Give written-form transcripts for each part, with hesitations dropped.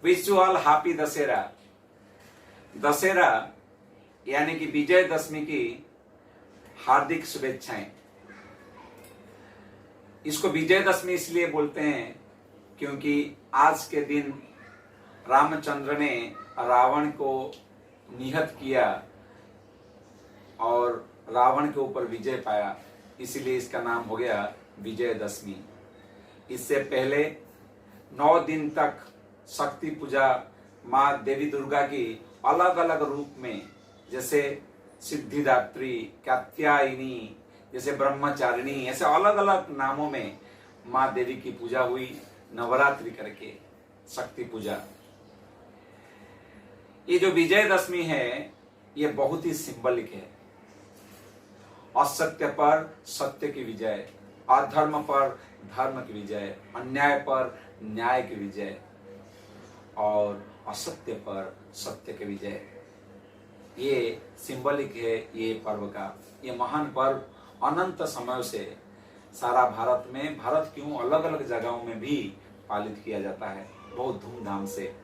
Wish you all happy Dussehra. Dussehra यानी कि विजयदशमी की हार्दिक शुभेच्छाएं। इसको विजयदशमी इसलिए बोलते हैं क्योंकि आज के दिन रामचंद्र ने रावण को निहत किया और रावण के ऊपर विजय पाया, इसलिए इसका नाम हो गया विजयदशमी। इससे पहले 9 दिन तक शक्ति पूजा माँ देवी दुर्गा की अलग अलग रूप में, जैसे सिद्धिदात्री, कात्यायनी, जैसे ब्रह्मचारिणी, ऐसे अलग अलग नामों में माँ देवी की पूजा हुई नवरात्रि करके, शक्ति पूजा। ये जो विजयदशमी है ये बहुत ही सिंबलिक है। असत्य पर सत्य की विजय, अधर्म पर धर्म की विजय, अन्याय पर न्याय की विजय और असत्य पर सत्य की विजय। ये सिंबलिक है ये पर्व का। ये महान पर्व अनंत समय से सारा भारत में, भारत क्यों अलग अलग जगहों में भी पालित किया जाता है बहुत धूमधाम से।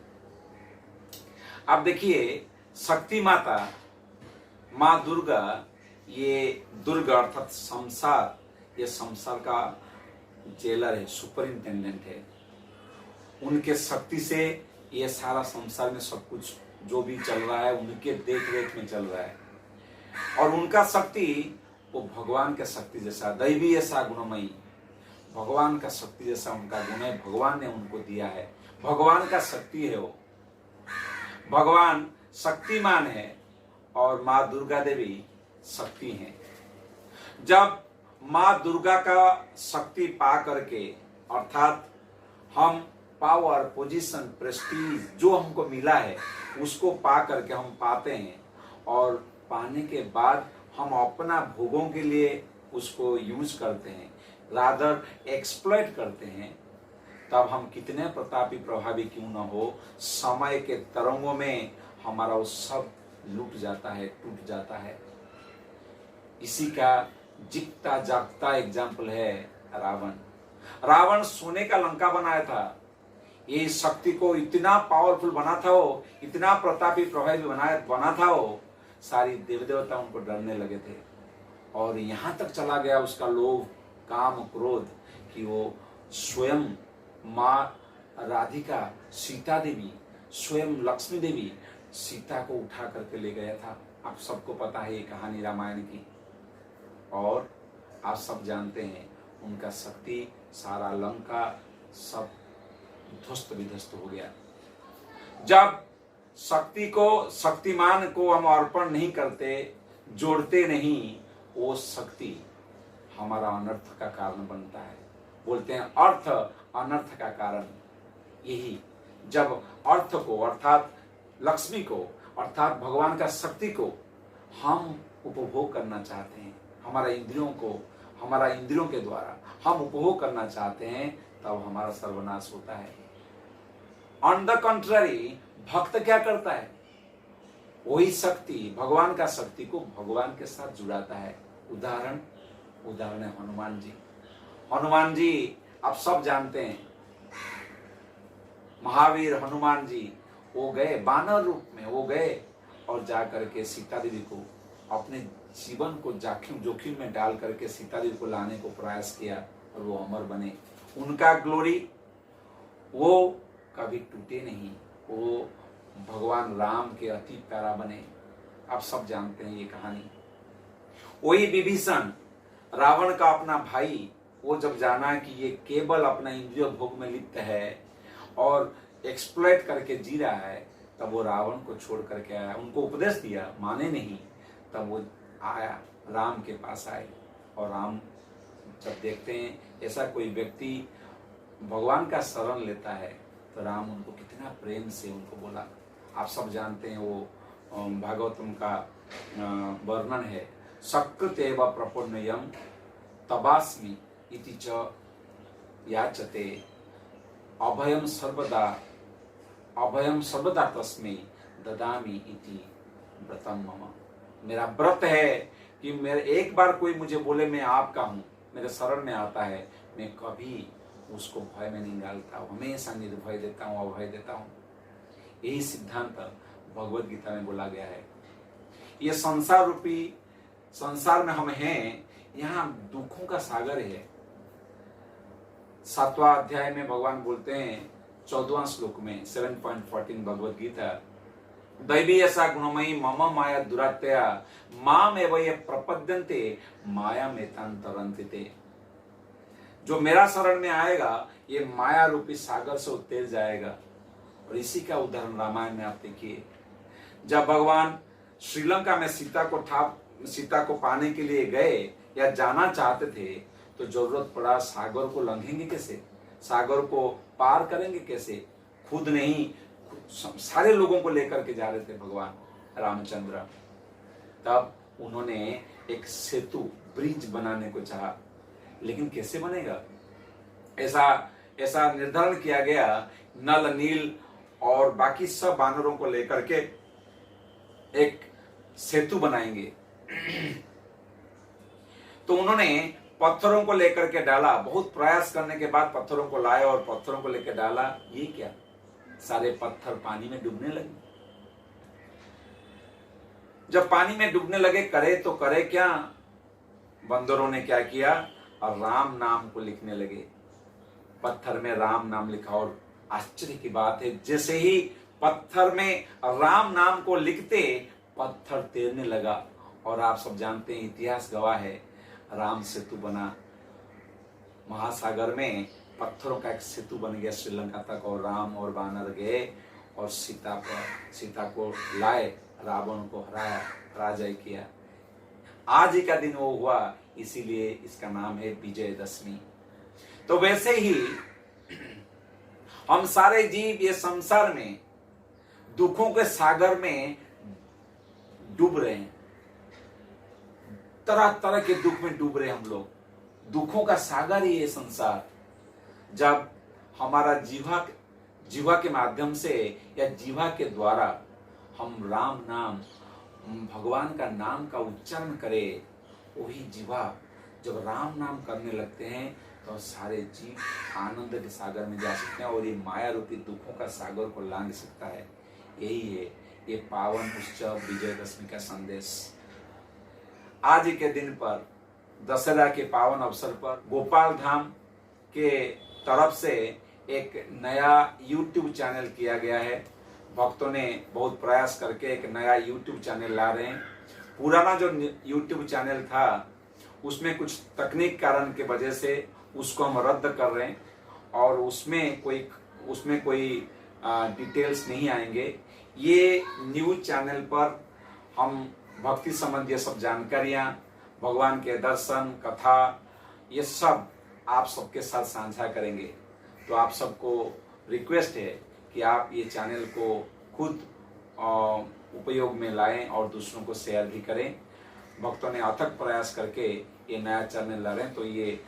अब देखिए, शक्ति माता माँ दुर्गा, ये दुर्गा अर्थात संसार, ये संसार का जेलर है, सुपरिंटेंडेंट है। उनके शक्ति से ये सारा संसार में सब कुछ जो भी चल रहा है उनके देख रेख में चल रहा है। और उनका शक्ति वो भगवान के शक्ति जैसा, दैवी ऐसा गुणमयी, भगवान का शक्ति जैसा उनका गुण है, भगवान ने उनको दिया है। भगवान का शक्ति है वो, भगवान शक्तिमान है और माँ दुर्गा देवी शक्ति है। जब माँ दुर्गा का शक्ति पा करके, अर्थात हम पावर, पोजीशन, प्रेस्टीज जो हमको मिला है उसको पा करके हम पाते हैं और पाने के बाद हम अपना भोगों के लिए उसको यूज करते हैं, रादर एक्सप्लॉइट करते हैं, तब हम कितने प्रतापी प्रभावी क्यों न हो, समय के तरंगों में हमारा वो सब लूट जाता है, टूट जाता है। इसी का जिगता जागता एग्जाम्पल है रावण। रावण सोने का लंका बनाया था। ये शक्ति को इतना पावरफुल बना था वो, इतना प्रतापी प्रभावी बना था वो, सारी देवी देवता उनको डरने लगे थे। और यहां तक चला गया उसका लोभ, काम, क्रोध कि वो स्वयं माँ राधिका, सीता देवी, स्वयं लक्ष्मी देवी सीता को उठा करके ले गया था। आप सबको पता है ये कहानी रामायण की, और आप सब जानते हैं उनका शक्ति, सारा लंका सब ध्वस्त विध्वस्त हो गया। जब शक्ति को, शक्तिमान को हम अर्पण नहीं करते, जोड़ते नहीं, वो शक्ति हमारा अनर्थ का कारण बनता है। बोलते हैं अर्थ अनर्थ का कारण। यही जब अर्थ को, अर्थात लक्ष्मी को, अर्थात भगवान का शक्ति को हम उपभोग करना चाहते हैं, हमारा इंद्रियों को, हमारा इंद्रियों के द्वारा हम उपभोग करना चाहते हैं, तब हमारा सर्वनाश होता है। ऑन द कंट्ररी, भक्त क्या करता है? वही शक्ति, भगवान का शक्ति को भगवान के साथ जुड़ाता है। उदाहरण है हनुमान जी। हनुमान जी आप सब जानते हैं, महावीर हनुमान जी, वो गए बानर रूप में, वो गए और जाकर के सीता देवी को, अपने जीवन को जोखिम में डाल करके सीता देवी को लाने को प्रयास किया और वो अमर बने। उनका ग्लोरी वो कभी टूटे नहीं, वो भगवान राम के अति प्यारा बने। आप सब जानते हैं ये कहानी। वही विभीषण, रावण का अपना भाई, वो जब जाना कि ये केवल अपना इंद्रिय भोग में लिप्त है और एक्सप्लॉइट करके जी रहा है, तब वो रावण को छोड़ करके आया, उनको उपदेश दिया, माने नहीं, तब वो आया, राम के पास आए। और राम जब देखते हैं ऐसा कोई व्यक्ति भगवान का शरण लेता है, तो राम उनको कितना प्रेम से उनको बोला। आप सब जानते हैं वो भागवतम का वर्णन है, सकृतेव प्रपुण्यम तबास्मि इति च याचते अभयम सर्वदा तस्मै ददामि इति व्रतम मम। मेरा व्रत है कि मेरे एक बार कोई मुझे बोले मैं आपका हूं, मेरे शरण में आता है, मैं कभी उसको भय में नहीं डालता हूं, हमेशा निर्भय देता हूं, अभय देता हूं। यही सिद्धांत भगवत गीता में बोला गया है। ये संसार रूपी संसार में हम हैं, यहाँ दुखों का सागर है। 7वां अध्याय में भगवान बोलते हैं 14वां श्लोक में 7.14 भगवत गीता, दैवी ऐसा गुणमयी मम माया दुरात्या माम एव ये प्रपद्यन्ते माया मेतांतरन्ते। जो मेरा शरण में आएगा ये माया रूपी सागर से उत्तेर जाएगा। और इसी का उदाहरण रामायण में आप देखिए, जब भगवान श्रीलंका में सीता को पाने के लिए गए या जाना चाहते थे, तो जरूरत पड़ा सागर को लंघेंगे कैसे, सागर को पार करेंगे कैसे, खुद नहीं सारे लोगों को लेकर के जा रहे थे भगवान रामचंद्र। तब उन्होंने एक सेतु ब्रिज बनाने को चाहा, लेकिन कैसे बनेगा, ऐसा निर्धारण किया गया। नल नील और बाकी सब वानरों को लेकर के एक सेतु बनाएंगे। तो उन्होंने पत्थरों को लेकर के डाला, बहुत प्रयास करने के बाद पत्थरों को लाए और पत्थरों को लेकर डाला। ये क्या, सारे पत्थर पानी में डूबने लगे। जब पानी में डूबने लगे, करे तो करे क्या, बंदरों ने क्या किया, और राम नाम को लिखने लगे। पत्थर में राम नाम लिखा, और आश्चर्य की बात है, जैसे ही पत्थर में राम नाम को लिखते पत्थर तैरने लगा। और आप सब जानते हैं, इतिहास गवाह है, राम सेतु बना महासागर में, पत्थरों का एक सेतु बन गया श्रीलंका तक। और राम और वानर गए और सीता को लाए, रावण को हराया, पराजय किया। आज ही का दिन वो हुआ, इसीलिए इसका नाम है विजयदशमी। तो वैसे ही हम सारे जीव ये संसार में दुखों के सागर में डूब रहे हैं, तरह तरह के दुख में डूब रहे हैं हम लोग। दुखों का सागर ही ये संसार। जब हमारा जीवा के माध्यम से या जीवा के द्वारा हम राम नाम, भगवान का नाम का उच्चारण करें, वही जीवा जब राम नाम करने लगते हैं तो सारे जीव आनंद के सागर में जा सकते हैं और ये माया रूपी दुखों का सागर को लांघ सकता है। यही है ये पावन उत्सव विजयदशमी का संदेश। आज के दिन पर, दशहरा के पावन अवसर पर, गोपाल धाम के तरफ से एक नया YouTube चैनल किया गया है। भक्तों ने बहुत प्रयास करके एक नया YouTube चैनल ला रहे हैं। पुराना जो YouTube चैनल था उसमें कुछ तकनीक कारण के वजह से उसको हम रद्द कर रहे हैं और उसमें कोई डिटेल्स नहीं आएंगे। ये न्यूज चैनल पर हम भक्ति संबंधी सब जानकारियां, भगवान के दर्शन, कथा, ये सब आप सबके साथ साझा करेंगे। तो आप सबको रिक्वेस्ट है कि आप ये चैनल को खुद उपयोग में लाएं और दूसरों को शेयर भी करें। भक्तों ने अथक प्रयास करके ये नया चैनल ला रहे हैं। तो ये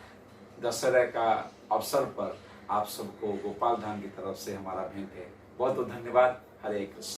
दशहरा का अवसर पर आप सबको गोपाल धाम की तरफ से हमारा भेंट है। बहुत बहुत धन्यवाद। हरे कृष्ण।